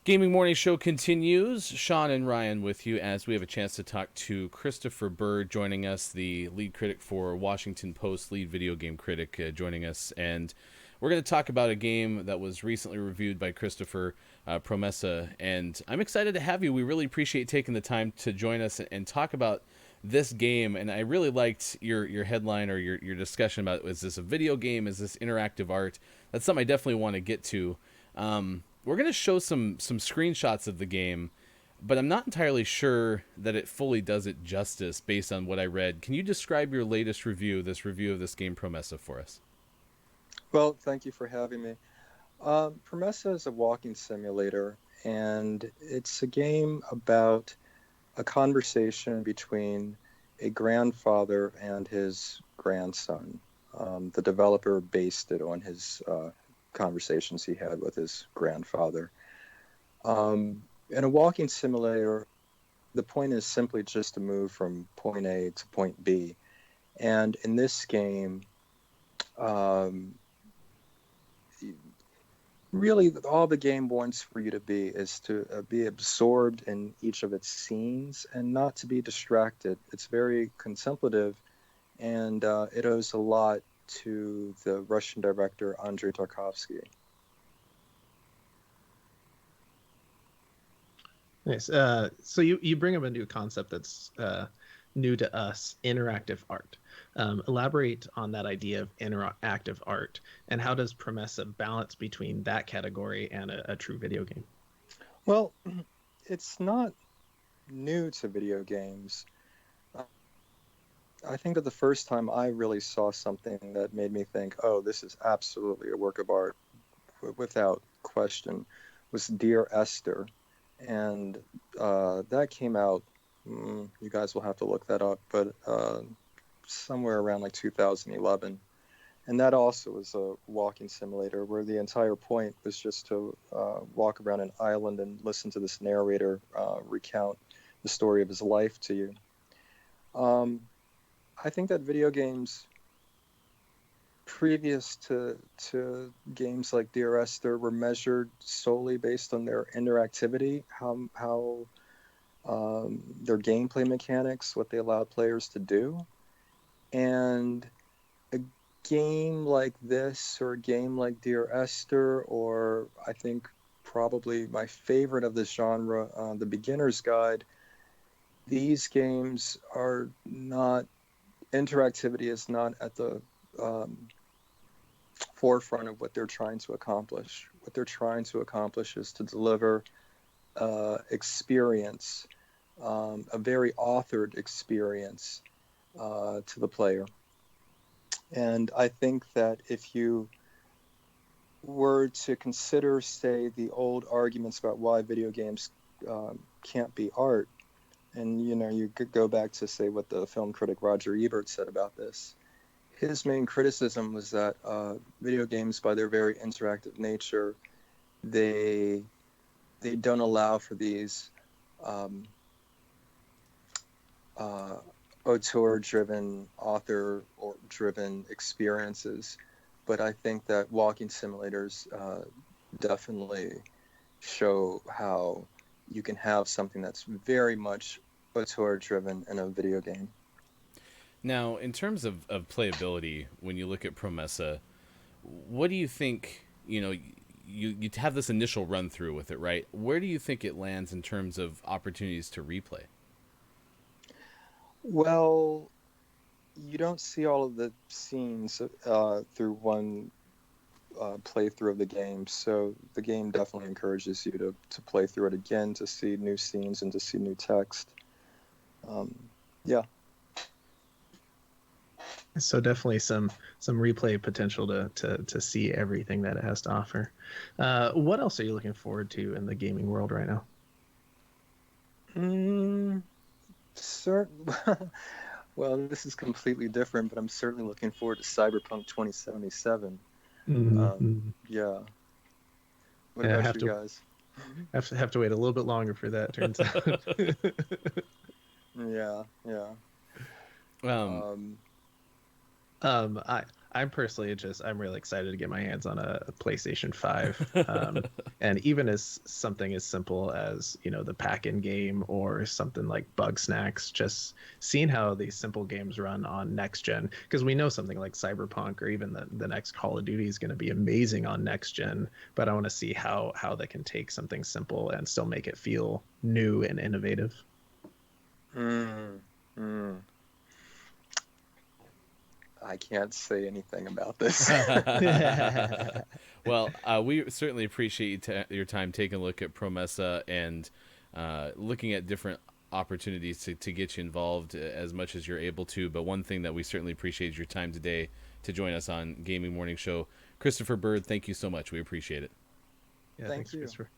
Gaming Morning Show continues. Sean and Ryan with you as we have a chance to talk to Christopher Byrd joining us, the lead critic for Washington Post, lead video game critic joining us. And we're going to talk about a game that was recently reviewed by Christopher, Promesa. And I'm excited to have you. We really appreciate taking the time to join us and talk about this game. And I really liked your headline or your discussion about, is this a video game? Is this interactive art? That's something I definitely want to get to. We're going to show some screenshots of the game, but I'm not entirely sure that it fully does it justice based on what I read. Can you describe your latest review, this review of this game Promesa, for us? Well, thank you for having me. Promesa is a walking simulator, and it's a game about a conversation between a grandfather and his grandson. The developer based it on his conversations he had with his grandfather. In a walking simulator, the point is simply just to move from point A to point B. And in this game, um, really all the game wants for you to be is to be absorbed in each of its scenes and not to be distracted. It's very contemplative, and it owes a lot to the Russian director Andrei Tarkovsky. Nice. So you bring up a new concept that's new to us, interactive art. Elaborate on that idea of interactive art, and how does Promesa balance between that category and a true video game? Well, it's not new to video games. Uh, I think that the first time I really saw something that made me think, oh, this is absolutely a work of art, without question, was Dear Esther. And that came out, you guys will have to look that up, but somewhere around like 2011. And that also was a walking simulator where the entire point was just to walk around an island and listen to this narrator recount the story of his life to you. Um, I think that video games previous to games like Dear Esther were measured solely based on their interactivity, how their gameplay mechanics, what they allowed players to do. And a game like this, or a game like Dear Esther, or I think probably my favorite of this genre, The Beginner's Guide, these games are not, interactivity is not at the um, forefront of what they're trying to accomplish. What they're trying to accomplish is to deliver experience, a very authored experience to the player. And I think that if you were to consider, say, the old arguments about why video games can't be art, and you could go back to say what the film critic Roger Ebert said about this. His main criticism was that video games, by their very interactive nature, they they don't allow for these um, uh, auteur-driven, author-driven experiences. But I think that walking simulators definitely show how you can have something that's very much auteur-driven in a video game. Now, in terms of playability, when you look at Promesa, what do you think, you have this initial run through with it, right? Where do you think it lands in terms of opportunities to replay? Well, you don't see all of the scenes through one playthrough of the game, so the game definitely encourages you to play through it again to see new scenes and to see new text. Um, yeah. So definitely some replay potential to see everything that it has to offer. What else are you looking forward to in the gaming world right now? Mm, certain. Well, this is completely different, but I'm certainly looking forward to Cyberpunk 2077. Yeah. What Yeah, about you guys? have to wait a little bit longer for that. Turns out. Yeah, yeah. um, Um, Um, I I'm personally I'm really excited to get my hands on a PlayStation 5. And even as something as simple as, the pack-in game or something like Bug Snacks, just seeing how these simple games run on next gen, because we know something like Cyberpunk or even the next Call of Duty is going to be amazing on next gen, but I want to see how they can take something simple and still make it feel new and innovative. Mm, mm. I can't say anything about this. Well, we certainly appreciate your time taking a look at Promesa and looking at different opportunities to get you involved as much as you're able to. But one thing that we certainly appreciate is your time today to join us on Gaming Morning Show. Christopher Byrd, thank you so much. We appreciate it. Yeah, Thank thanks, you. Christopher.